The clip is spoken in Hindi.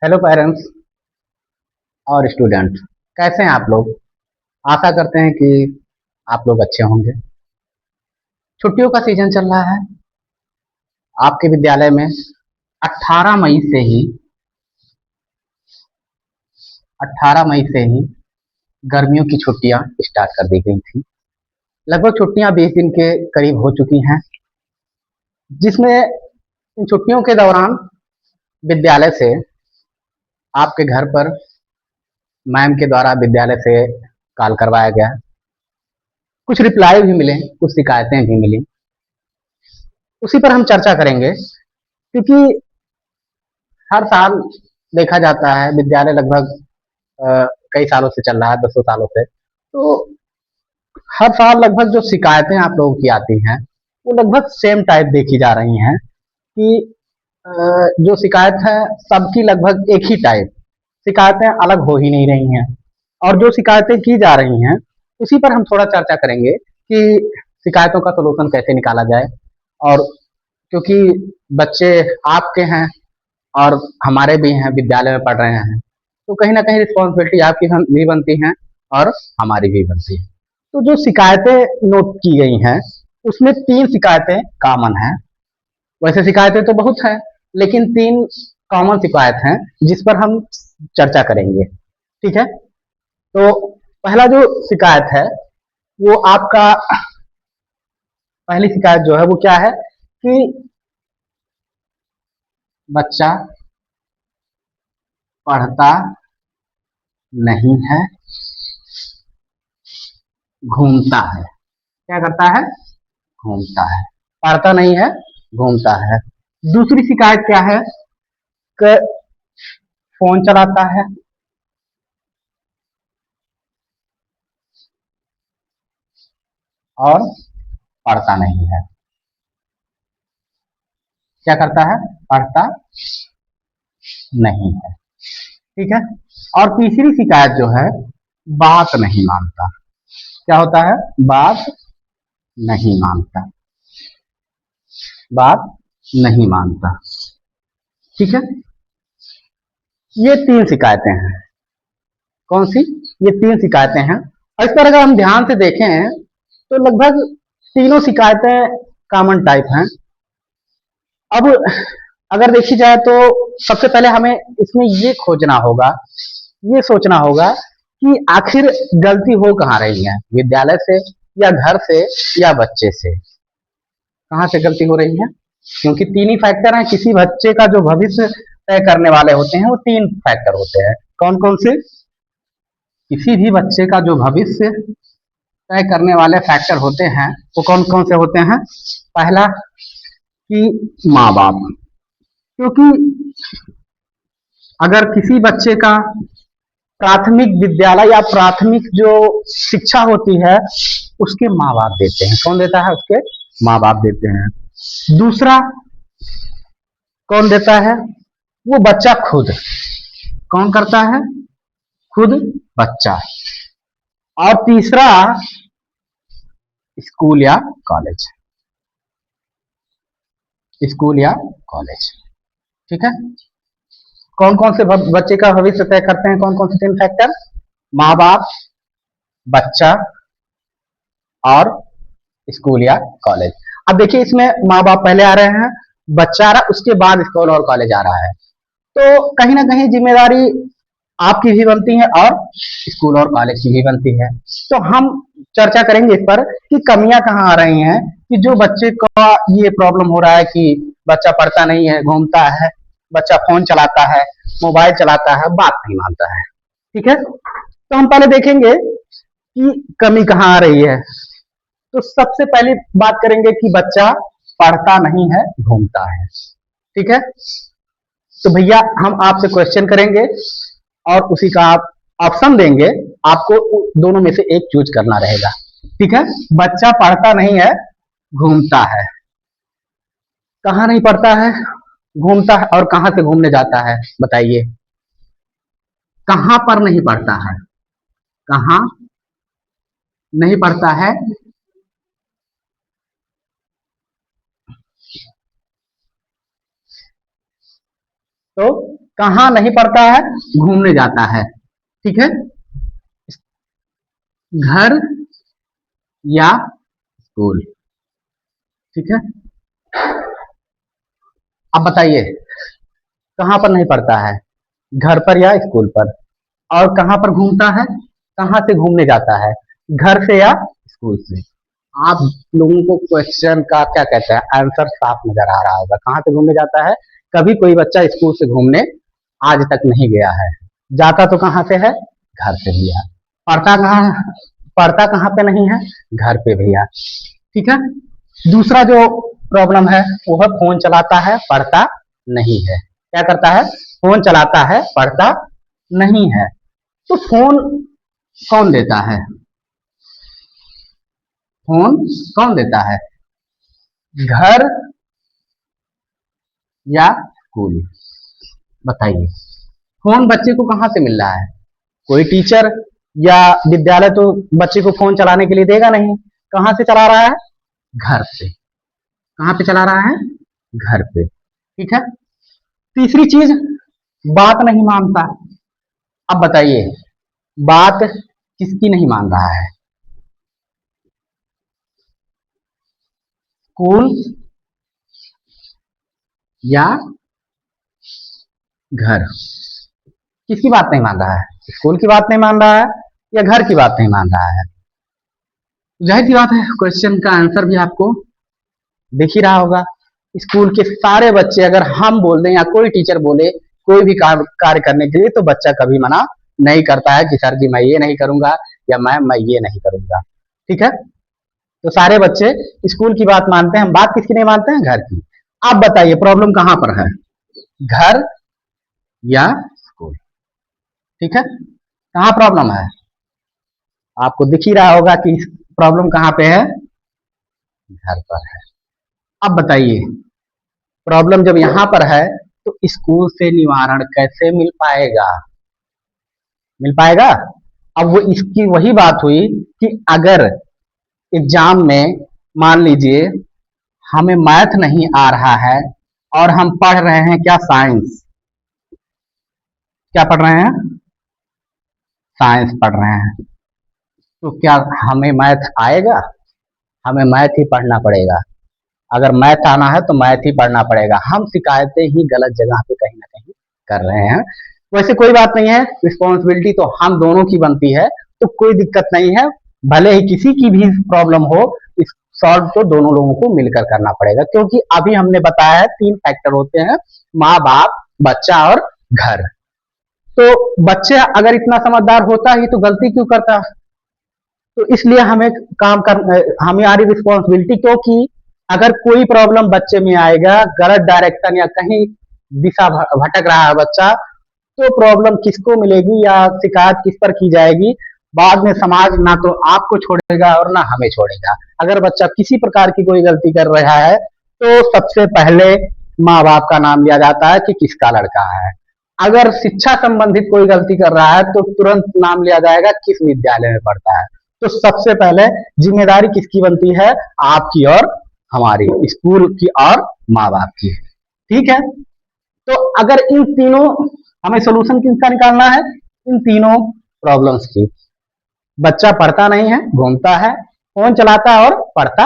हेलो पेरेंट्स और स्टूडेंट, कैसे हैं आप लोग। आशा करते हैं कि आप लोग अच्छे होंगे। छुट्टियों का सीजन चल रहा है आपके विद्यालय में। 18 मई से ही 18 मई से ही गर्मियों की छुट्टियां स्टार्ट कर दी गई थी। लगभग छुट्टियां 20 दिन के करीब हो चुकी हैं, जिसमें इन छुट्टियों के दौरान विद्यालय से आपके घर पर मैम के द्वारा विद्यालय से कॉल करवाया गया। कुछ रिप्लाई भी मिले, कुछ शिकायतें भी मिली, उसी पर हम चर्चा करेंगे। क्योंकि हर साल देखा जाता है विद्यालय लगभग कई सालों से चल रहा है, 10 सालों से। तो हर साल लगभग जो शिकायतें आप लोगों की आती हैं वो लगभग सेम टाइप देखी जा रही हैं कि अ, जो शिकायत है सबकी लगभग एक ही टाइप। शिकायतें अलग हो ही नहीं रही हैं, और जो शिकायतें की जा रही हैं उसी पर हम थोड़ा चर्चा करेंगे कि शिकायतों का सलूशन कैसे निकाला जाए। और क्योंकि बच्चे आपके हैं और हमारे भी हैं, विद्यालय में पढ़ रहे हैं, तो कहीं ना कहीं रिस्पॉन्सिबिलिटी आपकी भी बनती है और हमारी भी बनती है। तो जो शिकायतें नोट की गई हैं उसमें 3 शिकायतें कॉमन हैं। वैसे शिकायतें तो बहुत हैं, लेकिन 3 कॉमन शिकायत हैं जिस पर हम चर्चा करेंगे। ठीक है, तो पहला जो शिकायत है वो आपका, पहली शिकायत जो है वो क्या है कि बच्चा पढ़ता नहीं है, घूमता है। क्या करता है? घूमता है। पढ़ता नहीं है, घूमता है। दूसरी शिकायत क्या है कि फोन चलाता है। और पढ़ता नहीं है। क्या करता है? पढ़ता नहीं है। ठीक है। और तीसरी शिकायत जो है, बात नहीं मानता। क्या होता है? बात नहीं मानता। बात नहीं मानता। ठीक है, ये 3 शिकायतें हैं। कौन सी? ये 3 शिकायतें हैं। और इस पर अगर हम ध्यान से देखें तो लगभग तीनों शिकायतें कॉमन टाइप हैं। अब अगर देखी जाए तो सबसे पहले हमें इसमें ये खोजना होगा, ये सोचना होगा कि आखिर गलती हो कहाँ रही है, विद्यालय से या घर से या बच्चे से। कहाँ से गलती हो रही है? क्योंकि 3 ही फैक्टर हैं। किसी बच्चे का जो भविष्य तय करने वाले होते हैं वो 3 फैक्टर होते हैं। कौन कौन से? किसी भी बच्चे का जो भविष्य तय करने वाले फैक्टर होते हैं वो कौन कौन से होते हैं? पहला कि माँ बाप। क्योंकि अगर किसी बच्चे का प्राथमिक विद्यालय या प्राथमिक जो शिक्षा होती है उसके माँ बाप देते हैं। कौन देता है? उसके माँ बाप देते हैं। दूसरा कौन देता है? वो बच्चा खुद। कौन करता है? खुद बच्चा। और तीसरा स्कूल या कॉलेज। स्कूल या कॉलेज। ठीक है। कौन कौन से बच्चे का भविष्य तय करते हैं? कौन कौन से 3 फैक्टर? माँ बाप, बच्चा और स्कूल या कॉलेज। अब देखिए, इसमें माँ बाप पहले आ रहे हैं, बच्चा आ रहा, उसके बाद स्कूल और कॉलेज आ रहा है। तो कहीं ना कहीं जिम्मेदारी आपकी भी बनती है और स्कूल और कॉलेज की भी बनती है। तो हम चर्चा करेंगे इस पर कि कमियां कहाँ आ रही हैं, कि जो बच्चे का ये प्रॉब्लम हो रहा है कि बच्चा पढ़ता नहीं है, घूमता है, बच्चा फोन चलाता है, मोबाइल चलाता है, बात नहीं मानता है। ठीक है, तो हम पहले देखेंगे कि कमी कहाँ आ रही है। तो सबसे पहली बात करेंगे कि बच्चा पढ़ता नहीं है, घूमता है। ठीक है, तो भैया हम आपसे क्वेश्चन करेंगे और उसी का आप ऑप्शन देंगे। आपको दोनों में से एक चूज करना रहेगा। ठीक है, बच्चा पढ़ता नहीं है, घूमता है। कहाँ नहीं पढ़ता है, घूमता है, और कहाँ से घूमने जाता है? बताइए, कहाँ पर नहीं पढ़ता है? कहाँ नहीं पढ़ता है? तो कहाँ नहीं पढ़ता है, घूमने जाता है। ठीक है, घर या स्कूल। ठीक है, अब बताइए कहाँ पर नहीं पढ़ता है, घर पर या स्कूल पर। और कहाँ पर घूमता है, कहाँ से घूमने जाता है, घर से या स्कूल से। आप लोगों को क्वेश्चन का क्या कहते हैं आंसर साफ नजर आ रहा होगा। कहाँ से घूमने जाता है, कभी कोई बच्चा स्कूल से घूमने आज तक नहीं गया है। जाता तो कहाँ से है, घर से भैया। पढ़ता कहाँ, पढ़ता कहाँ पे नहीं है, घर पे भैया। ठीक है, दूसरा जो प्रॉब्लम है वो है फोन चलाता है पढ़ता नहीं है। क्या करता है, फोन चलाता है पढ़ता नहीं है। तो फोन कौन देता है, फोन कौन देता है, घर या स्कूल। बताइए, फोन बच्चे को कहाँ से मिल रहा है, कोई टीचर या विद्यालय तो बच्चे को फोन चलाने के लिए देगा नहीं। कहाँ से चला रहा है, घर से। कहाँ पे चला रहा है, घर पे। ठीक है, तीसरी चीज बात नहीं मानता। अब बताइए बात किसकी नहीं मान रहा है, स्कूल या घर। किसकी बात नहीं मान रहा है, स्कूल की बात नहीं मान रहा है या घर की बात नहीं मान रहा है। जाहिर सी बात है क्वेश्चन का आंसर भी आपको दिख ही रहा होगा। स्कूल के सारे बच्चे अगर हम बोल दें या कोई टीचर बोले कोई भी कार्य करने के लिए तो बच्चा कभी मना नहीं करता है कि सर जी मैं ये नहीं करूंगा या मैम मैं ये नहीं करूंगा। ठीक है, तो सारे बच्चे स्कूल की बात मानते हैं, हम बात किसकी नहीं मानते हैं, घर की। आप बताइए प्रॉब्लम कहां पर है, घर या स्कूल। ठीक है, कहां प्रॉब्लम है, आपको दिख ही रहा होगा कि प्रॉब्लम कहां पे है, घर पर है। अब बताइए प्रॉब्लम जब यहां पर है तो स्कूल से निवारण कैसे मिल पाएगा, मिल पाएगा। अब वो इसकी वही बात हुई कि अगर एग्जाम में मान लीजिए हमें मैथ नहीं आ रहा है और हम पढ़ रहे हैं क्या, साइंस। क्या पढ़ रहे हैं, साइंस पढ़ रहे हैं। तो क्या हमें मैथ आएगा, हमें मैथ ही पढ़ना पड़ेगा। अगर मैथ आना है तो मैथ ही पढ़ना पड़ेगा। हम शिकायतें ही गलत जगह पे कहीं ना कहीं कर रहे हैं। वैसे कोई बात नहीं है, रिस्पॉन्सिबिलिटी तो हम दोनों की बनती है, तो कोई दिक्कत नहीं है। भले ही किसी की भी प्रॉब्लम हो, इस सॉल्व तो दोनों लोगों को मिलकर करना पड़ेगा, क्योंकि अभी हमने बताया है 3 फैक्टर होते हैं, माँ बाप, बच्चा और घर। तो बच्चे अगर इतना समझदार होता ही तो गलती क्यों करता। तो इसलिए हमें काम कर, हमारी रिस्पॉन्सिबिलिटी, क्योंकि अगर कोई प्रॉब्लम बच्चे में आएगा, गलत डायरेक्शन या कहीं दिशा भटक रहा है बच्चा, तो प्रॉब्लम किसको मिलेगी या शिकायत किस पर की जाएगी। बाद में समाज ना तो आपको छोड़ेगा और ना हमें छोड़ेगा। अगर बच्चा किसी प्रकार की कोई गलती कर रहा है तो सबसे पहले माँ बाप का नाम लिया जाता है कि किसका लड़का है। अगर शिक्षा संबंधित कोई गलती कर रहा है तो तुरंत नाम लिया जाएगा किस विद्यालय में पढ़ता है। तो सबसे पहले जिम्मेदारी किसकी बनती है, आपकी और हमारी, स्कूल की और माँ बाप की। ठीक है, तो अगर इन तीनों, हमें सोल्यूशन किसका निकालना है, इन तीनों प्रॉब्लम्स की। बच्चा पढ़ता नहीं है, घूमता है, फोन चलाता है और पढ़ता